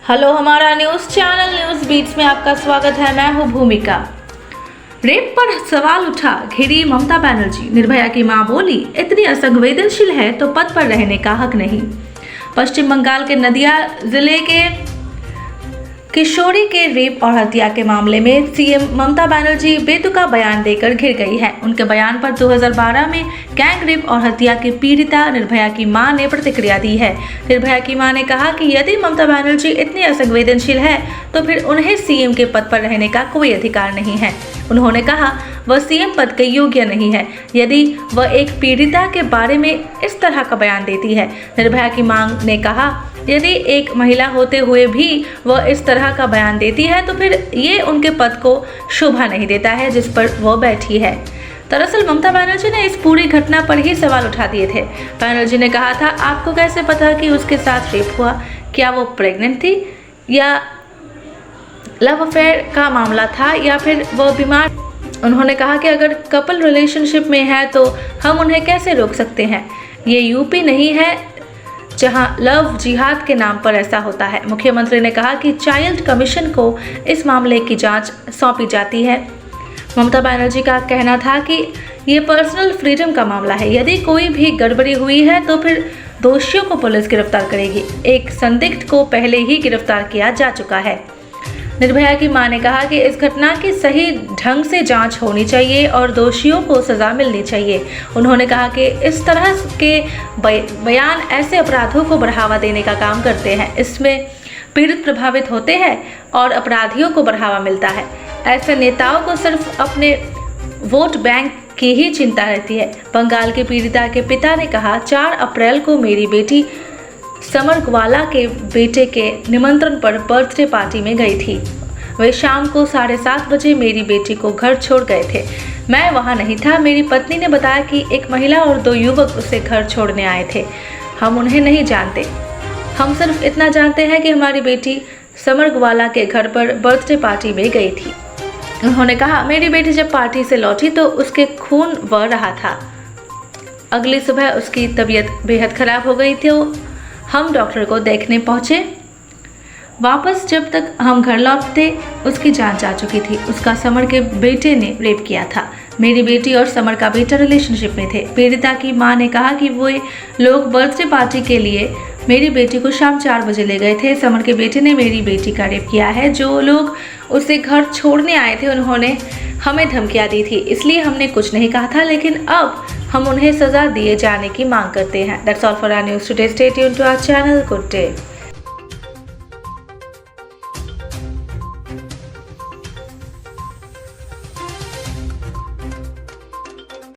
Hello, हमारा news channel news beats में आपका स्वागत है। मैं हूं भूमिका। रेप पर सवाल उठा, घिरी ममता बनर्जी। निर्भया की मां बोली, इतनी असंवेदनशील है तो पद पर रहने का हक नहीं। पश्चिम बंगाल के नदिया जिले के किशोरी के रेप और हत्या के मामले में सीएम ममता बनर्जी बेतुका बयान देकर घिर गई है। उनके बयान पर 2012 में गैंग रेप और हत्या की पीड़िता निर्भया की मां ने प्रतिक्रिया दी है। निर्भया की मां ने कहा कि यदि ममता बनर्जी इतनी असंवेदनशील है तो फिर उन्हें सीएम के पद पर रहने का कोई अधिकार नहीं है। उन्होंने कहा वह सीएम पद के योग्य नहीं है यदि वह एक पीड़िता के बारे में इस तरह का बयान देती है। निर्भया की मांग ने कहा यदि एक महिला होते हुए भी वह इस तरह का बयान देती है तो फिर ये उनके पद को शोभा नहीं देता है जिस पर वह बैठी है। दरअसल ममता बनर्जी ने इस पूरी घटना पर ही सवाल उठा दिए थे। बनर्जी ने कहा था, आपको कैसे पता कि उसके साथ रेप हुआ? क्या वो प्रेग्नेंट थी या लव अफेयर का मामला था या फिर वह बीमार? उन्होंने कहा कि अगर कपल रिलेशनशिप में है तो हम उन्हें कैसे रोक सकते हैं। ये यूपी नहीं है जहां लव जिहाद के नाम पर ऐसा होता है। मुख्यमंत्री ने कहा कि चाइल्ड कमीशन को इस मामले की जांच सौंपी जाती है। ममता बनर्जी का कहना था कि ये पर्सनल फ्रीडम का मामला है, यदि कोई भी गड़बड़ी हुई है तो फिर दोषियों को पुलिस गिरफ्तार करेगी। एक संदिग्ध को पहले ही गिरफ्तार किया जा चुका है। निर्भया की मां ने कहा कि इस घटना की सही ढंग से जांच होनी चाहिए और दोषियों को सजा मिलनी चाहिए। उन्होंने कहा कि इस तरह के बयान ऐसे अपराधों को बढ़ावा देने का काम करते हैं। इसमें पीड़ित प्रभावित होते हैं और अपराधियों को बढ़ावा मिलता है। ऐसे नेताओं को सिर्फ अपने वोट बैंक की ही चिंता रहती है। बंगाल के पीड़िता के पिता ने कहा, 4 अप्रैल को मेरी बेटी समर ग्वाला के बेटे के निमंत्रण पर बर्थडे पार्टी में गई थी। वे शाम को 7:30 बजे मेरी बेटी को घर छोड़ गए थे। मैं वहां नहीं था। मेरी पत्नी ने बताया कि एक महिला और 2 युवक उसे घर छोड़ने आए थे। हम उन्हें नहीं जानते। हम सिर्फ इतना जानते हैं कि हमारी बेटी समर ग्वाला के घर पर बर्थडे पार्टी में गई थी। उन्होंने कहा, मेरी बेटी जब पार्टी से लौटी तो उसके खून बह रहा था। अगली सुबह उसकी तबीयत बेहद खराब हो गई थी। हम डॉक्टर को देखने पहुंचे। वापस जब तक हम घर लौटते उसकी जान जा चुकी थी। उसका समर के बेटे ने रेप किया था। मेरी बेटी और समर का बेटा रिलेशनशिप में थे। पीड़िता की मां ने कहा कि वो लोग बर्थडे पार्टी के लिए मेरी बेटी को शाम 4 बजे ले गए थे। समर के बेटे ने मेरी बेटी का रेप किया है। जो लोग उसे घर छोड़ने आए थे उन्होंने हमें धमकियां दी थी, इसलिए हमने कुछ नहीं कहा था, लेकिन अब हम उन्हें सजा दिए जाने की मांग करते हैं। That's all for our news today. Stay tuned to our channel. Good day.